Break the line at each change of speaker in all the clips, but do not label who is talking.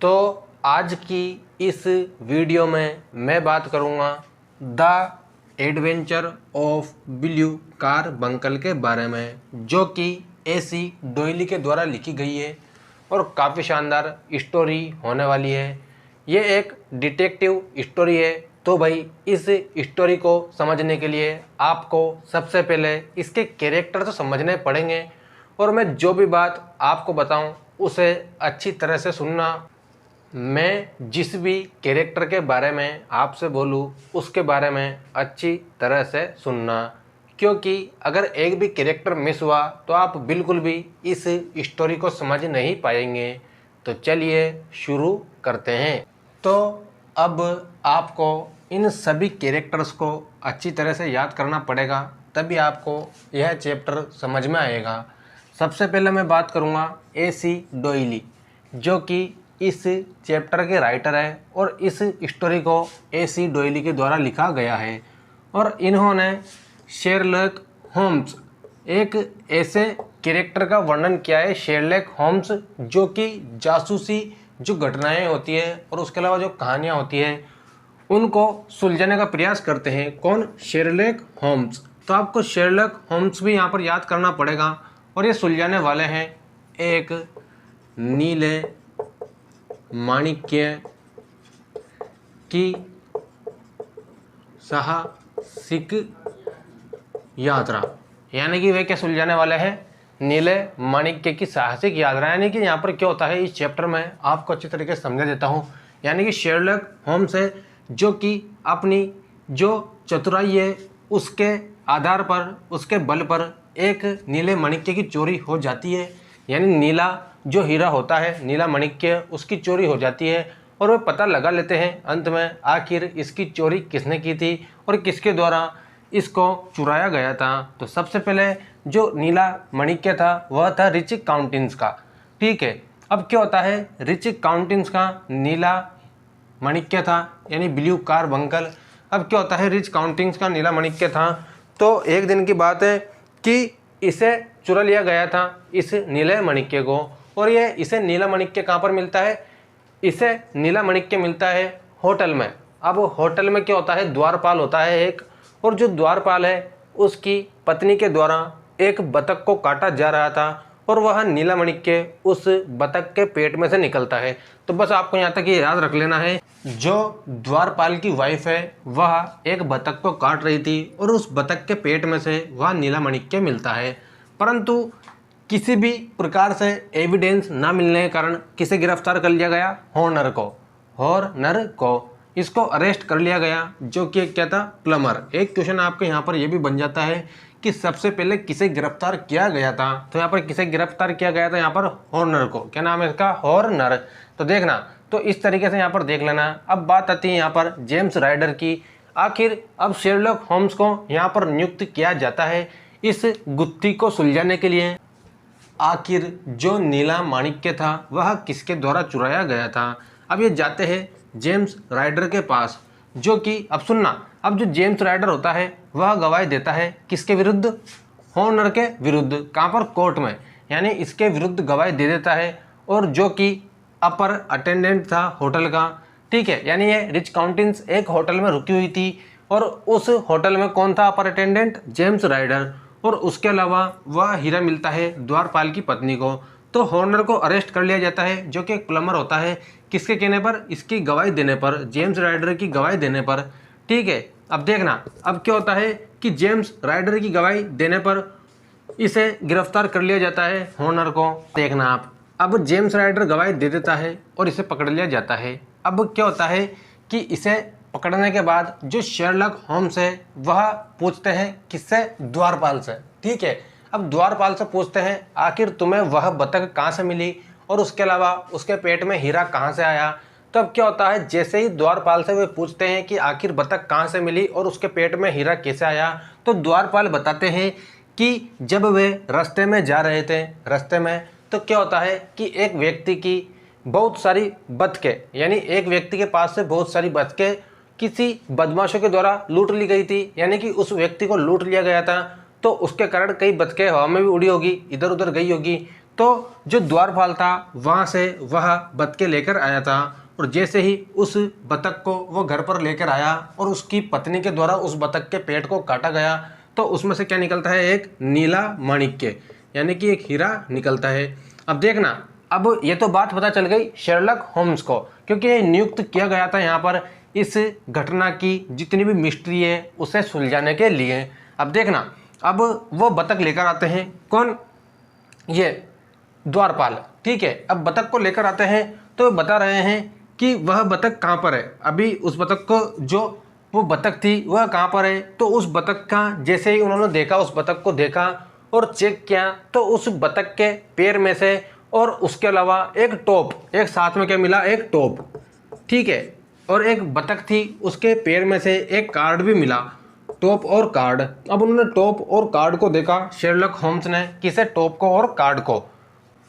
तो आज की इस वीडियो में मैं बात करूँगा the adventure of blue carbuncle के बारे में, जो कि AC डोयली के द्वारा लिखी गई है और काफ़ी शानदार स्टोरी होने वाली है। ये एक डिटेक्टिव स्टोरी है। तो भाई इस स्टोरी को समझने के लिए आपको सबसे पहले इसके कैरेक्टर तो समझने पड़ेंगे और मैं जो भी बात आपको बताऊं उसे अच्छी तरह से सुनना। मैं जिस भी कैरेक्टर के बारे में आपसे बोलूं उसके बारे में अच्छी तरह से सुनना, क्योंकि अगर एक भी कैरेक्टर मिस हुआ तो आप बिल्कुल भी इस स्टोरी को समझ नहीं पाएंगे। तो चलिए शुरू करते हैं। तो अब आपको इन सभी कैरेक्टर्स को अच्छी तरह से याद करना पड़ेगा, तभी आपको यह चैप्टर समझ में आएगा। सबसे पहले मैं बात करूँगा AC डोयली, जो कि इस चैप्टर के राइटर है और इस स्टोरी को AC डोयली के द्वारा लिखा गया है। और इन्होंने शेरलॉक होम्स एक ऐसे कैरेक्टर का वर्णन किया है, शेरलॉक होम्स, जो कि जासूसी जो घटनाएं होती है और उसके अलावा जो कहानियां होती है उनको सुलझाने का प्रयास करते हैं। कौन? Sherlock Holmes. तो आपको शेरलॉक होम्स भी यहाँ पर याद करना पड़ेगा। और ये सुलझाने वाले हैं एक नीले माणिक्य की साहसिक यात्रा, यानी कि वे क्या सुलझाने वाले हैं? नीले माणिक्य की साहसिक यात्रा। यानी कि यहाँ पर क्या होता है, इस चैप्टर में आपको अच्छी तरीके से समझा देता हूँ। यानी कि शेरलॉक होम्स है जो कि अपनी जो चतुराई है उसके आधार पर, उसके बल पर एक नीले माणिक्य की चोरी हो जाती है। यानी नीला जो हीरा होता है, नीला माणिक्य, उसकी चोरी हो जाती है और वे पता लगा लेते हैं अंत में आखिर इसकी चोरी किसने की थी और किसके द्वारा इसको चुराया गया था। तो सबसे पहले जो नीला माणिक्य था वह था रिच काउंटिन्स का। ठीक है, अब क्या होता है, रिच काउंटिन्स का नीला माणिक्य था यानी ब्लू कार्बंकल। अब क्या होता है, रिच काउंटिन्स का नीला माणिक्य था। तो एक दिन की बात है कि इसे चुरा लिया गया था, इस नीले माणिक्य को। और ये इसे नीला माणिक्य कहाँ पर मिलता है? इसे नीला माणिक्य मिलता है होटल में। अब होटल में क्या होता है, द्वारपाल होता है एक, और जो द्वारपाल है उसकी पत्नी के द्वारा एक बतख को काटा जा रहा था और वह नीला माणिक्य उस बतख के पेट में से निकलता है। तो बस आपको यहाँ तक ये याद रख लेना है, जो द्वारपाल की वाइफ है वह एक बतख को काट रही थी और उस बतख के पेट में से वह नीला माणिक्य मिलता है। परंतु किसी भी प्रकार से एविडेंस ना मिलने के कारण किसे गिरफ्तार कर लिया गया? हॉर्नर को। हॉर्नर को इसको अरेस्ट कर लिया गया, जो कि क्या था? प्लमर। एक क्वेश्चन आपके यहाँ पर यह भी बन जाता है कि सबसे पहले किसे गिरफ्तार किया गया था? तो यहाँ पर किसे गिरफ्तार किया गया था? यहाँ पर हॉर्नर को। क्या नाम है इसका? हॉर्नर। तो देखना, तो इस तरीके से यहाँ पर देख लेना। अब बात आती है यहाँ पर जेम्स राइडर की। आखिर अब शेरलॉक होम्स को यहाँ पर नियुक्त किया जाता है इस गुत्थी को सुलझाने के लिए। आखिर जो नीला माणिक्य था वह किसके द्वारा चुराया गया था? अब ये जाते हैं जेम्स राइडर के पास, जो कि अब सुनना, अब जो जेम्स राइडर होता है वह गवाही देता है किसके विरुद्ध? हॉर्नर के विरुद्ध। कहाँ पर? कोर्ट में। यानी इसके विरुद्ध गवाही दे देता है। और जो कि अपर अटेंडेंट था होटल का। ठीक है, यानी ये रिच काउंटिन्स एक होटल में रुकी हुई थी और उस होटल में कौन था अपर अटेंडेंट? James rider. और उसके अलावा वह हीरा मिलता है द्वारपाल की पत्नी को। तो हॉर्नर को अरेस्ट कर लिया जाता है, जो कि एक प्लम्बर होता है। किसके कहने पर? इसकी गवाही देने पर, जेम्स राइडर की गवाही देने पर। ठीक है, अब देखना, अब क्या होता है कि जेम्स राइडर की गवाही देने पर इसे गिरफ्तार कर लिया जाता है हॉर्नर को। देखना आप, अब जेम्स राइडर गवाही दे देता है और इसे पकड़ लिया जाता है। अब क्या होता है कि इसे पकड़ने के बाद जो शेरलॉक होम्स है वह पूछते हैं किससे? द्वारपाल से। ठीक है, अब द्वारपाल से पूछते हैं आखिर तुम्हें वह बतख कहाँ से मिली और उसके अलावा उसके पेट में हीरा कहाँ से आया? तो अब क्या होता है, जैसे ही द्वारपाल से वे पूछते हैं कि आखिर बतख कहाँ से मिली और उसके पेट में हीरा कैसे आया, तो द्वारपाल बताते हैं कि जब वे रास्ते में जा रहे थे, रास्ते में तो क्या होता है कि एक व्यक्ति की बहुत सारी बतखें, यानी एक व्यक्ति के पास से बहुत सारी बतखें किसी बदमाशों के द्वारा लूट ली गई थी। यानी कि उस व्यक्ति को लूट लिया गया था, तो उसके कारण कई बतखें हवा में भी उड़ी होगी, इधर उधर गई होगी। तो जो द्वारपाल था वहाँ से वह बतखें लेकर आया था, और जैसे ही उस बतख को वो घर पर लेकर आया और उसकी पत्नी के द्वारा उस बतख के पेट को काटा गया, तो उसमें से क्या निकलता है, एक नीला माणिक्य यानी कि एक हीरा निकलता है। अब देखना, अब ये तो बात पता चल गई शेरलॉक होम्स को, क्योंकि ये नियुक्त किया गया था यहाँ पर इस घटना की जितनी भी मिस्ट्री है उसे सुलझाने के लिए। अब देखना, अब वो बतख लेकर आते हैं, कौन, ये द्वारपाल, ठीक है। अब बतख को लेकर आते हैं तो बता रहे हैं कि वह बतख कहाँ पर है। अभी उस बतख को, जो वो बतख थी वह कहाँ पर है, तो उस बतख का जैसे ही उन्होंने देखा, उस बतख को देखा और चेक किया, तो उस बतख के पैर में से और उसके अलावा एक टोप, एक साथ में क्या मिला, एक टोप, ठीक है, और एक बतख थी उसके पैर में से एक कार्ड भी मिला, टोप और कार्ड। अब उन्होंने टोप और कार्ड को देखा, शेरलॉक होम्स ने, किसे, टोप को और कार्ड को।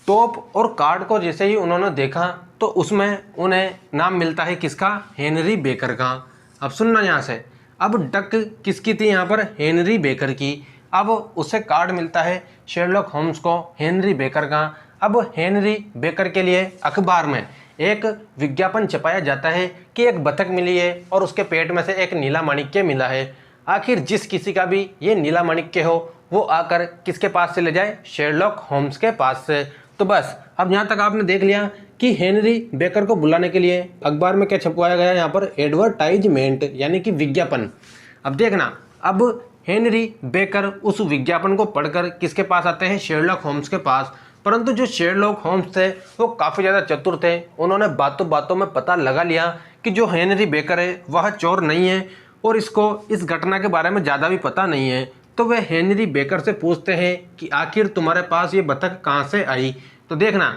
टोप और कार्ड को जैसे ही उन्होंने देखा तो उसमें उन्हें नाम मिलता है किसका, हेनरी बेकर का। अब सुनना यहाँ से, अब डक किसकी थी यहाँ पर, हेनरी बेकर की। अब उससे कार्ड मिलता है शेरलॉक होम्स को हेनरी बेकर का। अब हेनरी बेकर के लिए अखबार में एक विज्ञापन छपाया जाता है कि एक बतख मिली है और उसके पेट में से एक नीला माणिक्य मिला है। आखिर जिस किसी का भी ये नीला माणिक्य हो वो आकर किसके पास से ले जाए, शेरलॉक होम्स के पास से। तो बस अब यहाँ तक आपने देख लिया कि हेनरी बेकर को बुलाने के लिए अखबार में क्या छपवाया गया, यहाँ पर एडवर्टाइजमेंट यानी कि विज्ञापन। अब देखना, अब हेनरी बेकर उस विज्ञापन को पढ़कर किसके पास आते हैं, शेरलॉक होम्स के पास। परंतु जो शेरलॉक होम्स थे वो काफ़ी ज़्यादा चतुर थे, उन्होंने बातों बातों में पता लगा लिया कि जो हेनरी बेकर है वह चोर नहीं है और इसको इस घटना के बारे में ज़्यादा भी पता नहीं है। तो वे हेनरी बेकर से पूछते हैं कि आखिर तुम्हारे पास ये बतख कहाँ से आई। तो देखना,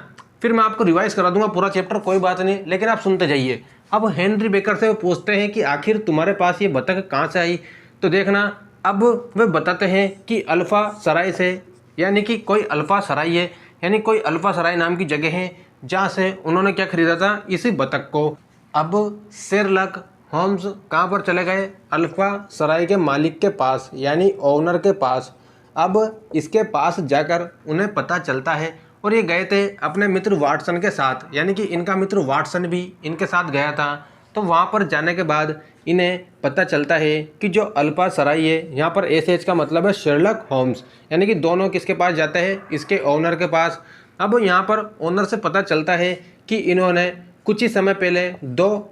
फिर मैं आपको रिवाइज करा दूंगा पूरा चैप्टर, कोई बात नहीं, लेकिन आप सुनते जाइए। अब हेनरी बेकर से वो पूछते हैं कि आखिर तुम्हारे पास ये बतख कहाँ से आई। तो देखना, अब वे बताते हैं कि अल्फा सराय से, यानी कि कोई अल्फा सराय है, यानी कोई अल्फा सराय नाम की जगह है जहाँ से उन्होंने क्या खरीदा था, इसी बतख को। अब शेरलॉक होम्स कहाँ पर चले गए, अल्फा सराय के मालिक के पास, यानी ओनर के पास। अब इसके पास जाकर उन्हें पता चलता है, और ये गए थे अपने मित्र वाटसन के साथ, यानी कि इनका मित्र वाटसन भी इनके साथ गया था। तो वहाँ पर जाने के बाद इन्हें पता चलता है कि जो अल्फा सराय है, यहाँ पर एस का मतलब है शेरलॉक होम्स, यानी कि दोनों किसके पास जाते हैं, इसके ओनर के पास। अब यहाँ पर ओनर से पता चलता है कि इन्होंने कुछ ही समय पहले 2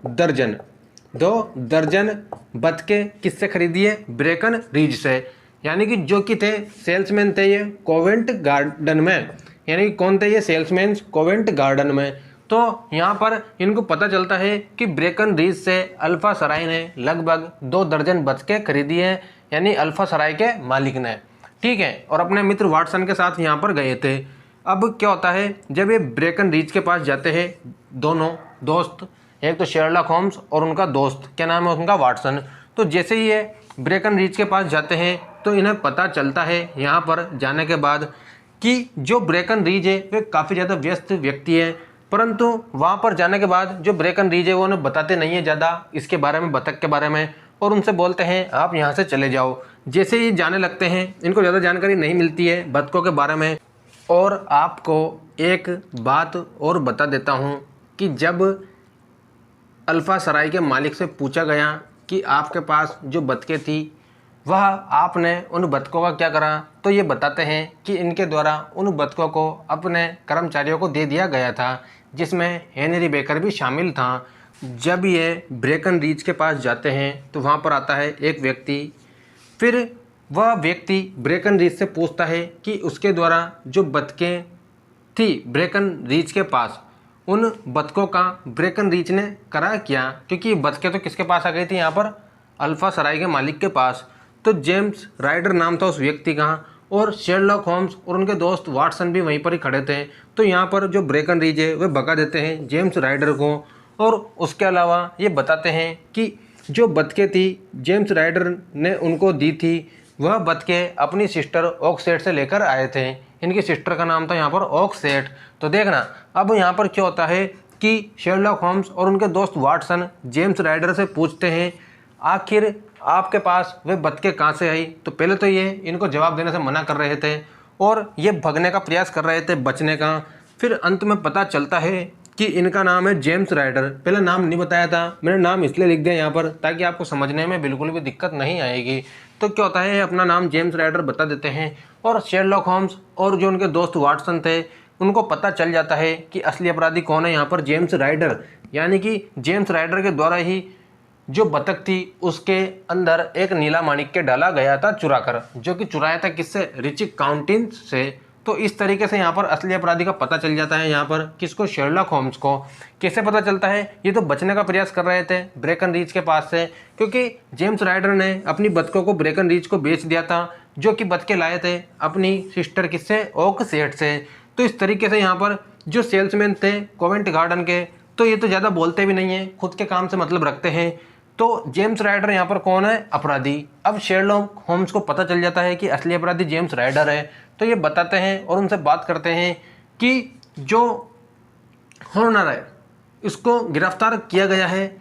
दर्जन बतखें किससे खरीदी है, ब्रेकन रीज से, यानी कि जो कि थे सेल्समैन थे ये कोवेंट गार्डन में, यानी कि कौन थे ये सेल्समैन कोवेंट गार्डन में। तो यहाँ पर इनको पता चलता है कि ब्रेकन रीज से अल्फा सराय ने लगभग 2 दर्जन बतखें खरीदी है, यानी अल्फा सराय के मालिक ने, ठीक है, और अपने मित्र वाटसन के साथ यहाँ पर गए थे। अब क्या होता है, जब ये ब्रेकन रीज के पास जाते हैं दोनों दोस्त, एक तो शेरलॉक होम्स और उनका दोस्त, क्या नाम है उनका, वाटसन। तो जैसे ही ये ब्रेकन रीज के पास जाते हैं तो इन्हें पता चलता है यहाँ पर जाने के बाद कि जो ब्रेकन रीज है वे काफ़ी ज़्यादा व्यस्त व्यक्ति है। परंतु वहाँ पर जाने के बाद जो ब्रेकन रीज है वो उन्हें बताते नहीं है ज़्यादा इसके बारे में, बतख के बारे में, और उनसे बोलते हैं आप यहाँ से चले जाओ। जैसे ही जाने लगते हैं, इनको ज़्यादा जानकारी नहीं मिलती है बतखों के बारे में। और आपको एक बात और बता देता हूँ कि जब अल्फा सराय के मालिक से पूछा गया कि आपके पास जो बतखें थी वह आपने उन बतखों का क्या करा, तो ये बताते हैं कि इनके द्वारा उन बतखों को अपने कर्मचारियों को दे दिया गया था, जिसमें हेनरी बेकर भी शामिल था। जब ये ब्रेकन रीज के पास जाते हैं तो वहाँ पर आता है एक व्यक्ति, फिर वह व्यक्ति ब्रेकन रीज से पूछता है कि उसके द्वारा जो बतखें थी ब्रेकन रीज के पास, उन बतखों का ब्रेकन रीज ने करा क्या, क्योंकि बतखें तो किसके पास आ गई थी यहाँ पर, अल्फा सराय के मालिक के पास। तो जेम्स राइडर नाम था उस व्यक्ति का, और शेरलॉक होम्स और उनके दोस्त वाटसन भी वहीं पर ही खड़े थे। तो यहाँ पर जो ब्रेकन रीज है वे भगा देते हैं जेम्स राइडर को, और उसके अलावा ये बताते हैं कि जो बतखें थी जेम्स राइडर ने उनको दी थी, वह बतखें अपनी सिस्टर ऑक्सेट से लेकर आए थे। इनकी सिस्टर का नाम था यहाँ पर ऑक्सेट। तो देखना, अब यहाँ पर क्या होता है कि शेरलॉक होम्स और उनके दोस्त वाटसन जेम्स राइडर से पूछते हैं आखिर आपके पास वे बतखें कहाँ से आई। तो पहले तो ये इनको जवाब देने से मना कर रहे थे, और ये भगने का प्रयास कर रहे थे, बचने का। फिर अंत में पता चलता है कि इनका नाम है जेम्स राइडर। पहले नाम नहीं बताया था, मैंने नाम इसलिए लिख दिया यहाँ पर ताकि आपको समझने में बिल्कुल भी दिक्कत नहीं आएगी। तो क्या होता है, अपना नाम जेम्स राइडर बता देते हैं और शेरलॉक होम्स और जो उनके दोस्त वाटसन थे उनको पता चल जाता है कि असली अपराधी कौन है यहाँ पर, जेम्स राइडर। यानी कि जेम्स राइडर के द्वारा ही जो बतख थी उसके अंदर एक नीला माणिक्य डाला गया था चुरा कर, जो कि चुराया था किससे, रिचिक काउंटिन से। तो इस तरीके से यहाँ पर असली अपराधी का पता चल जाता है। यहाँ पर किसको, शेरलॉक होम्स को। कैसे पता चलता है, ये तो बचने का प्रयास कर रहे थे ब्रेकनरिज के पास से, क्योंकि जेम्स राइडर ने अपनी बतखों को ब्रेकनरिज को बेच दिया था, जो कि बतखे लाए थे अपनी सिस्टर किससे, ओक सेठ से। तो इस तरीके से यहाँ पर जो सेल्समैन थे कोवेंट गार्डन के, तो ये तो ज़्यादा बोलते भी नहीं है, खुद के काम से मतलब रखते हैं। तो जेम्स राइडर यहाँ पर कौन है, अपराधी। अब शेरलॉक होम्स को पता चल जाता है कि असली अपराधी जेम्स राइडर है, तो ये बताते हैं और उनसे बात करते हैं कि जो हॉर्नर है इसको गिरफ्तार किया गया है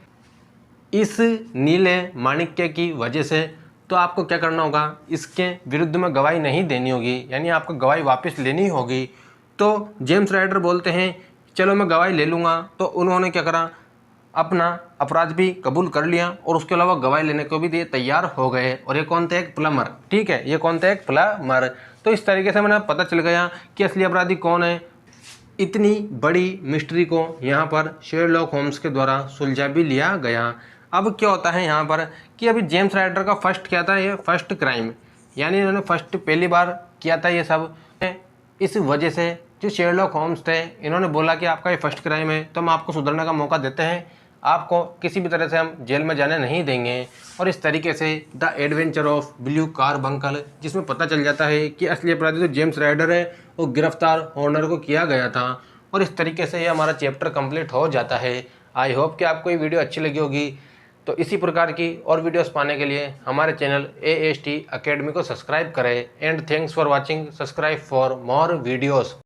इस नीले माणिक्य की वजह से। तो आपको क्या करना होगा, इसके विरुद्ध में गवाही नहीं देनी होगी, यानी आपको गवाही वापस लेनी होगी। तो जेम्स राइडर बोलते हैं चलो मैं गवाही ले लूँगा। तो उन्होंने क्या करा, अपना अपराध भी कबूल कर लिया और उसके अलावा गवाही लेने को भी तैयार हो गए। और ये कौन थे, एक प्लम्बर। ठीक है, ये कौन थे, एक प्लम्बर। तो इस तरीके से मैंने पता चल गया कि असली अपराधी कौन है। इतनी बड़ी मिस्ट्री को यहाँ पर शेरलॉक होम्स के द्वारा सुलझा भी लिया गया। अब क्या होता है यहाँ पर कि अभी जेम्स राइडर का फर्स्ट क्या था, ये फर्स्ट क्राइम, यानी इन्होंने फर्स्ट पहली बार किया था ये सब। इस वजह से जो शेरलॉक होम्स थे इन्होंने बोला कि आपका ये फर्स्ट क्राइम है तो हम आपको सुधरने का मौका देते हैं, आपको किसी भी तरह से हम जेल में जाने नहीं देंगे। और इस तरीके से the adventure of blue carbuncle, जिसमें पता चल जाता है कि असली अपराधी तो जेम्स राइडर है, वो गिरफ्तार हॉर्नर को किया गया था। और इस तरीके से ये हमारा चैप्टर कंप्लीट हो जाता है। आई होप कि आपको ये वीडियो अच्छी लगी होगी। तो इसी प्रकार की और वीडियोस पाने के लिए हमारे चैनल AST अकेडमी को सब्सक्राइब करें। And thanks for watching, subscribe for more videos.